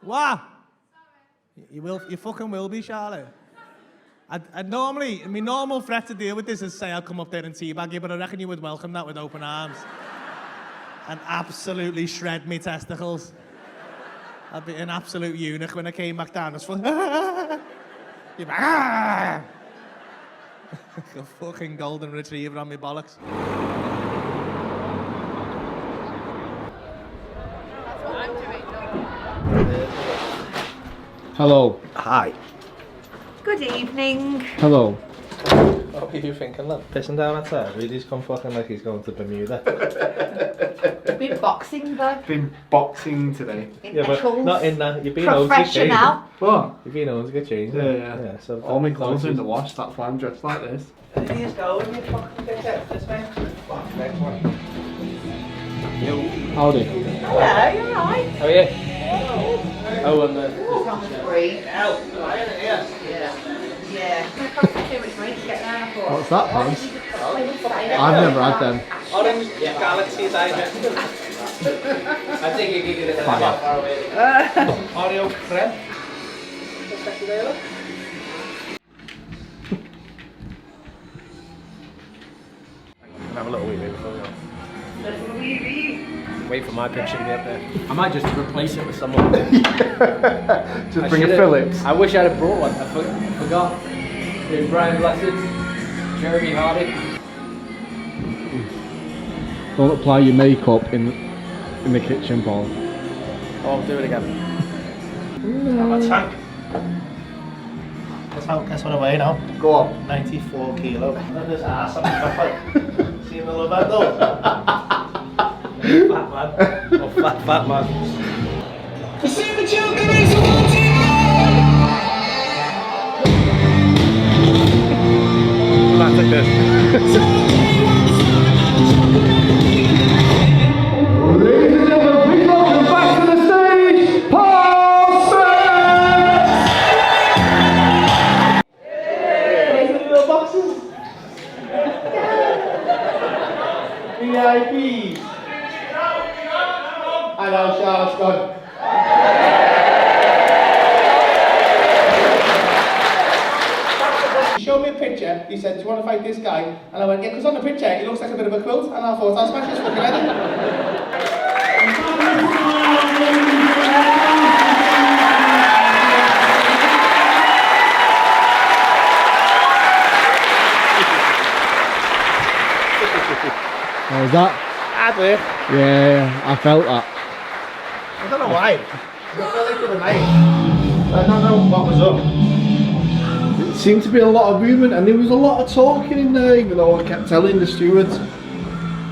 What? You fucking will be, Charlotte. I'd normally, my normal threat to deal with this is say I'll come up there and teabag you, but I reckon you would welcome that with open arms. And absolutely shred me testicles. I'd be an absolute eunuch when I came back down. It's full. You'd be, ah! A fucking golden retriever on my bollocks. That's what I'm doing. Hello. Hi. Good evening. Hello. What are you thinking, love? Pissing down outside? Rudie's come fucking like he's going to Bermuda. Been boxing though. Been boxing today. In Yeah, but Eccles. not in that. You've been home to get changed. Professional. What? You've been home to get changed. Yeah. So all my clothes are in the wash, that's why I'm dressed like this. Here's going, you fucking dickhead. This way. What's the next one? Yo. Howdy. Hello, you alright? How are you? Oh, and the... On the screen. Ow, lying in here. Yeah. It costs too much money to get there, I thought. What's that, Pam? Oh, I've never had them. Orange Galaxy Diamond. I think you give it a Fire. Oreo creme. Have a little wee bit before we go. Wait for my picture to be up there. I might just replace it with someone. Just bring a Phillips. I wish I'd have brought one. I forgot. Brian Blessed, Jeremy Hardy. Don't apply your makeup in the kitchen, Paul. Oh, I'll do it again. I'm a tank. Guess what I weigh now? Go on. 94 kilo. Look at this ass on my back. See the little bit though? Fat man. Oh, fat man. You see the joke in this one? Like this. Ladies and gentlemen, please welcome back to the stage, Paul Smith! Little boxes. VIP. I know, Charlotte's gone. He showed me a picture, he said, do you want to fight this guy? And I went, yeah, because on the picture he looks like a bit of a quilt, and I thought, I'll smash his fucking head in. How was that? Hard work. Yeah, I felt that. I don't know why. I felt like the other night. I don't know what was up. It seemed to be a lot of movement and there was a lot of talking in there, even though I kept telling the stewards.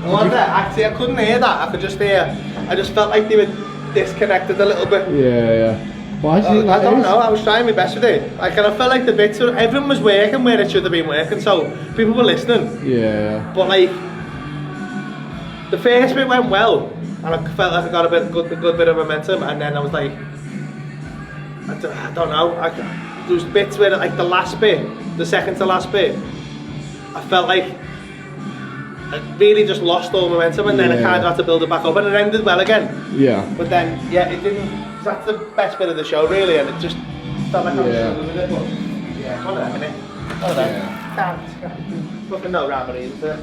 Actually, I couldn't hear that. I could just hear. I just felt like they were disconnected a little bit. Yeah. Why is it like I don't this? know. I was trying my best with it. Like, and I felt like the bits. Everyone was working where it should have been working, so people were listening. Yeah. But like, the first bit went well, and I felt like I got a good bit of momentum, and then I was like, I don't know. There was bits where, like the last bit, the second to last bit, I felt like I really just lost all momentum, and then I kind of had to build it back up, and it ended well again. Yeah. But then, yeah, it didn't. That's the best bit of the show, really, and it just felt like I was struggling with it. But yeah, one of them, innit? One of them. Can't fucking no rhyme or reason to it.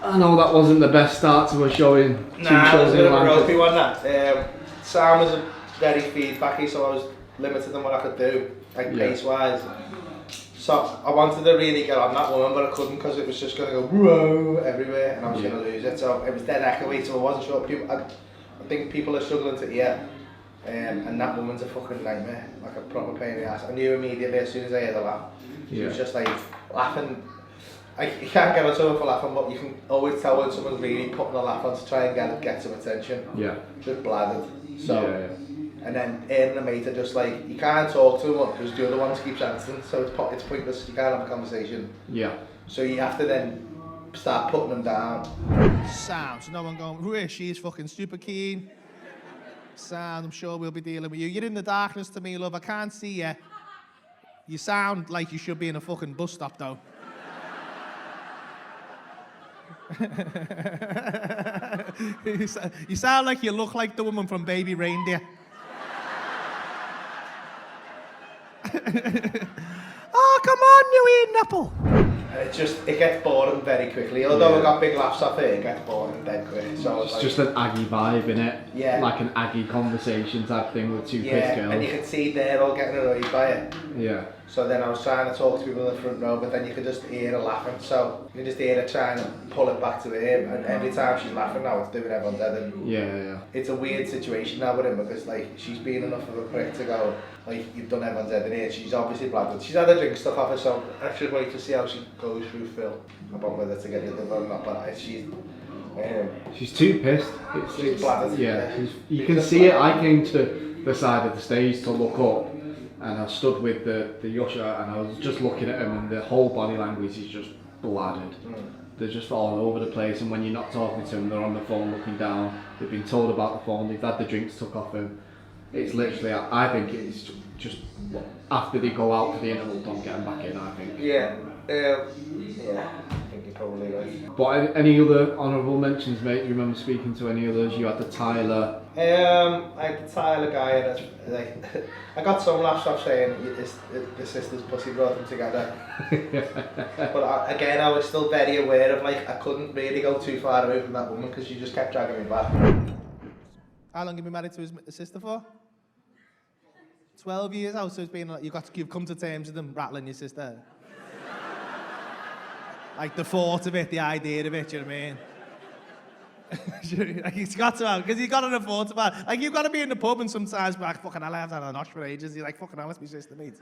I know that wasn't the best start to a showing. Nah, it was a bit of a ropey one, that. Sam was very feedbacky, so I was limited on what I could do, like pace-wise. So I wanted to really get on that woman, but I couldn't because it was just going to go whoa everywhere, and I was going to lose it. So it was dead echoey, so I wasn't sure. I think people are struggling to hear, and that woman's a fucking nightmare, like a proper pain in the ass. I knew immediately as soon as I heard her laugh. She was just like laughing. You can't get on someone for laughing, but you can always tell when someone's really putting a laugh on to try and get some attention. Yeah. Just bladdered. So, and then Aaron and mate are just like, you can't talk to them because the other ones keeps answering, so it's pointless. You can't have a conversation. Yeah. So you have to then start putting them down. Sound, so no one going, who is she? She's fucking super keen. Sound, I'm sure we'll be dealing with you. You're in the darkness to me, love. I can't see you. You sound like you should be in a fucking bus stop, though. You sound like you look like the woman from Baby Reindeer. Oh, come on, you eat nipple. It gets boring very quickly. Although I got big laughs off it gets boring dead quick. So It's just an Aggie vibe, innit? Yeah. Like an Aggie conversation type thing with two pissed girls. and you can see they're all getting annoyed by it. Yeah. So then I was trying to talk to people in the front row, but then you could just hear her laughing. So you can just hear her trying to pull it back to him, and every time she's laughing now, it's doing everyone's head in. Yeah. It's a weird situation now with him because like she's been enough of a prick to go like you've done everyone's head in here. She's obviously blabbed. She's had a drink stuff off her, so I should wait to see how she goes through Phil about whether to get rid of her or not. But She's too pissed. She's bladdered. Yeah. You can see it. I came to the side of the stage to look up, and I stood with the usher, and I was just looking at him, and the whole body language is just bladdered. They're just all over the place, and when you're not talking to them, they're on the phone looking down. They've been told about the phone. They've had the drinks took off them. It's literally, I think it's just after they go out for the interval, don't get them back in. I think. Yeah. I think you're probably right. But any other honourable mentions, mate? Do you remember speaking to any others? You had the Tyler. I had the Tyler guy, and like, I got some laughs off saying the sister's pussy brought them together. But I was still very aware of like I couldn't really go too far away from that woman because she just kept dragging me back. How long have you been married to his sister for? 12 years. So it's been like you've come to terms with them rattling your sister. Like the thought of it, the idea of it, do you know what I mean? Like he's got to have, because he's got to afford to buy. Like you've got to be in the pub and sometimes be like, fucking hell, I haven't had a nosh for ages. You're like, fucking hell, that's my sister, mate.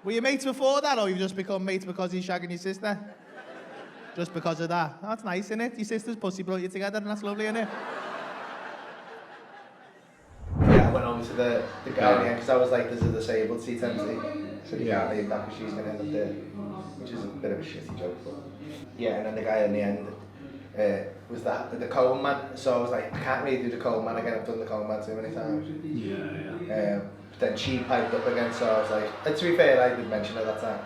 Were you mates before that, or you've just become mates because he's shagging your sister? Just because of that? Oh, that's nice, isn't it? Your sister's pussy brought you together, and that's lovely, isn't it? Yeah, I went on to the guy in the end, because I was like, there's a disabled seat empty. So you can't leave that because she's going to end up there. Which is a bit of a shitty joke, but yeah, and then the guy in the end was the cone man, so I was like, I can't really do the cone man again, I've done the cone man too many times. But then she piped up again, so I was like, and to be fair, I did mention her that time.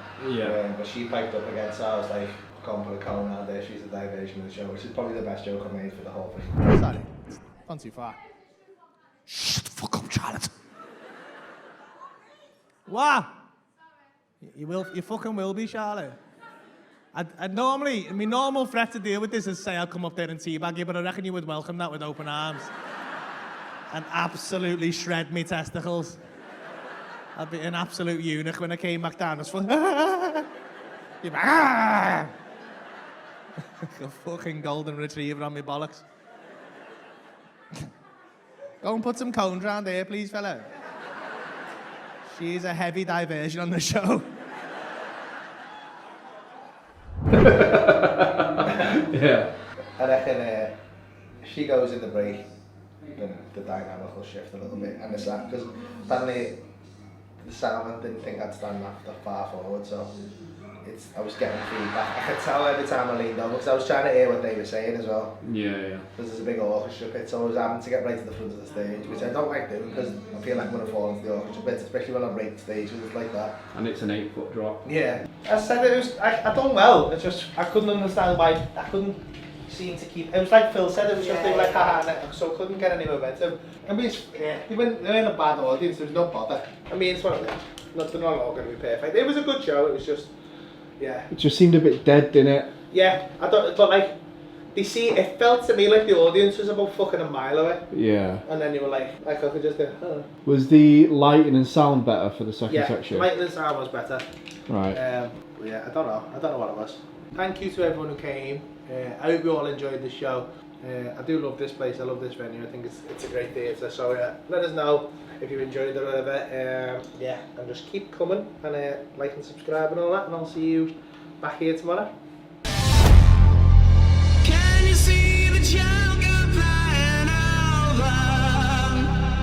But she piped up again, so I was like, going for the cone out there, she's a diversion of the show, which is probably the best joke I made for the whole thing. Sorry, it's gone too far. Shut the fuck up, Charlotte. What? You fucking will be, Charlotte. I'd normally, my normal threat to deal with this is say I'll come up there and teabag you, but I reckon you would welcome that with open arms. And absolutely shred me testicles. I'd be an absolute eunuch when I came back down. You'd be like, a fucking golden retriever on my bollocks. Go and put some cones round here, please, fella. She's a heavy diversion on the show. Yeah. I reckon she goes in the break, then the dynamic will shift a little bit, and the sound, because apparently the sound didn't think I'd stand that far forward, so I was getting feedback. I could tell every time I leaned over, because I was trying to hear what they were saying as well. Yeah. Because there's a big orchestra pit, so I was having to get right to the front of the stage, which I don't like doing, because I feel like I'm going to fall into the orchestra pit, especially when I break the stage, because it's like that. And it's an 8-foot drop. Yeah. I said I done well, it's just, I couldn't understand why, I couldn't seem to keep, it was like Phil said, it was just, they were like, haha, so I couldn't get any momentum. I mean, they're in a bad audience, there's no bother. I mean, it's one of them, they're not all going to be perfect. It was a good show, it was just, yeah. It just seemed a bit dead, didn't it? Yeah, I thought, but like, it felt to me like the audience was about fucking a mile away. Yeah. And then you were like I could just go, oh. Was the lighting and sound better for the second section? Yeah, lighting and sound was better. Right. Yeah, I don't know what it was. Thank you to everyone who came. I hope you all enjoyed the show. I do love this place, I love this venue, I think it's a great theatre, so let us know if you enjoyed it or whatever. And just keep coming and like and subscribe and all that, and I'll see you back here tomorrow. Can you see the child?